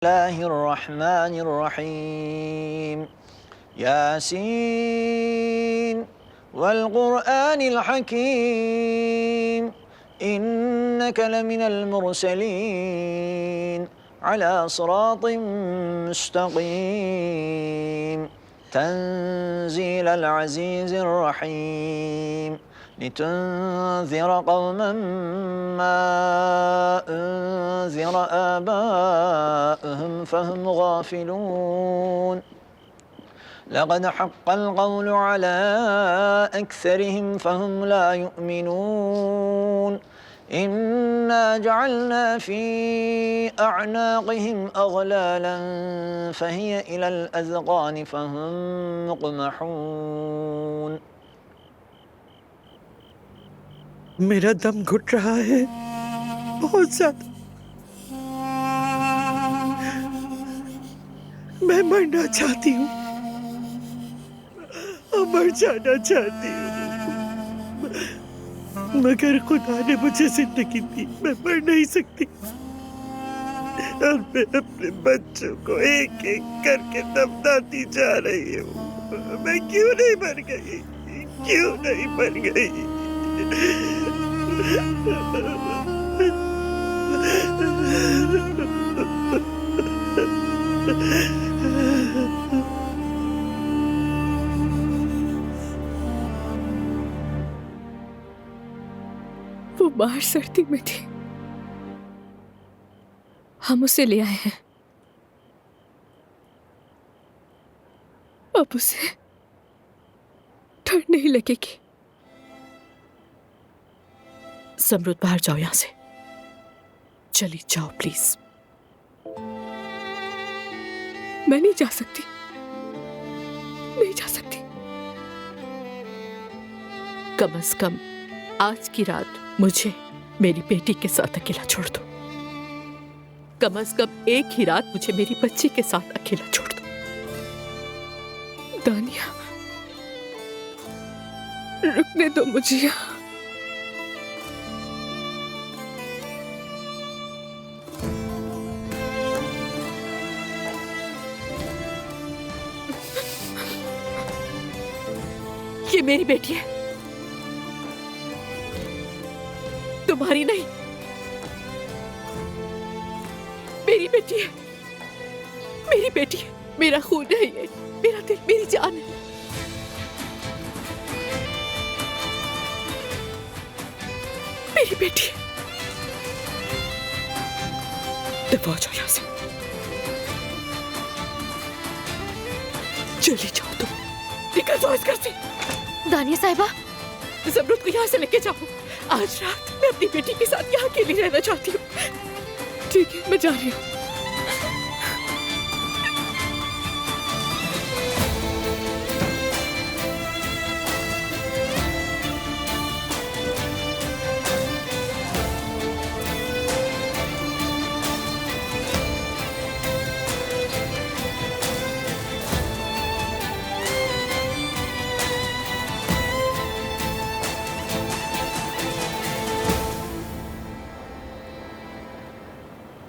बिस्मिल्लाहिर्रहमानिर्रहीम यासीन वल क़ुरआनिल हकीम इन्नका लमिनल मुरसलीन अला सिरातिम मुस्तक़ीम तंज़ीलल अज़ीज़िर रहीम लितुन्ज़िर क़ौमन मा उन्ज़िर आबाउहुम फ़हुम गाफ़िलून लक़द हक़्क़ल क़ौलु अला अक्सरिहिम फ़हुम ला युमिनून इन्ना जअलना फ़ी अअनाक़िहिम अग़लालन फ़हिय इलल अज़क़ानि फ़हुम मुक़महून। मेरा दम घुट रहा है बहुत ज्यादा। मैं मरना चाहती हूँ और मर जाना चाहती हूँ, मगर खुदा ने मुझे जिंदगी दी, मैं मर नहीं सकती। और मैं अपने बच्चों को एक एक करके दफनाती जा रही हूँ। मैं क्यों नहीं मर गई, क्यों नहीं मर गई? वो बाहर सर्दी में थी, हम उसे ले आए हैं। अब उसे ठंड नहीं लगेगी। समरुद, बाहर जाओ यहां से, चली जाओ प्लीज। मैं नहीं जा सकती, नहीं जा सकती। कम से कम आज की रात मुझे मेरी बेटी के साथ अकेला छोड़ दो। कम से कम एक ही रात मुझे मेरी बच्ची के साथ अकेला छोड़ दो। दानिया, रुकने दो मुझे यहाँ। ये मेरी बेटी है, तुम्हारी नहीं। मेरी बेटी है, मेरी बेटी है, मेरा खून है ये, मेरा दिल, मेरी जान है। मेरी बेटी है। दफा हो जाओ यहां से, चली जाओ तुम, निकल जाओ इस घर से। दानिया साहिबा, समरुद को यहाँ से लेके जाओ। आज रात मैं अपनी बेटी के साथ यहाँ अकेली रहना चाहती हूँ। ठीक है, मैं जा रही हूँ।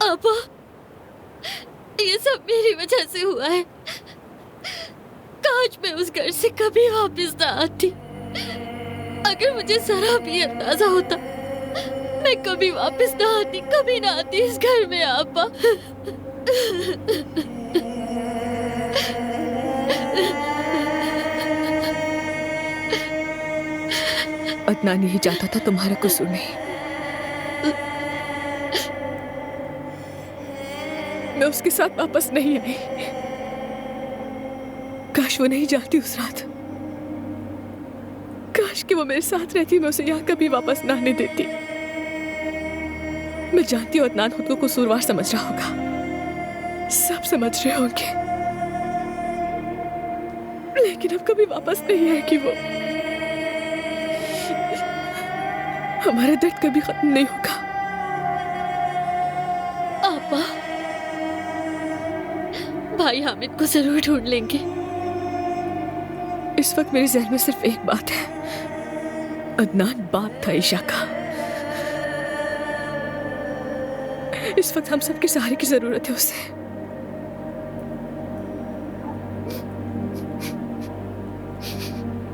पापा, ये सब मेरी वजह से हुआ है। काश मैं उस घर से कभी वापस ना आती। अगर मुझे जरा भी अंदाजा होता, मैं कभी वापस ना आती, कभी ना आती इस घर में। आपा, अदनान यही चाहता था, तुम्हारा कसूर नहीं। मैं उसके साथ वापस नहीं आई। काश वो नहीं जाती उस रात, काश कि वो मेरे साथ रहती, मैं उसे यहाँ कभी वापस ना आने देती। मैं जानती हूँ अदनान खुद को कसूरवार समझ रहा होगा, सब समझ रहे होंगे, लेकिन अब कभी वापस नहीं आएगी वो। हमारा दर्द कभी खत्म नहीं होगा। आपा, भाई हामिद को जरूर ढूंढ लेंगे। इस वक्त मेरे जहन में सिर्फ एक बात है, अदनान बाप था ईशा का। इस वक्त हम सबके सहारे की जरूरत है उसे।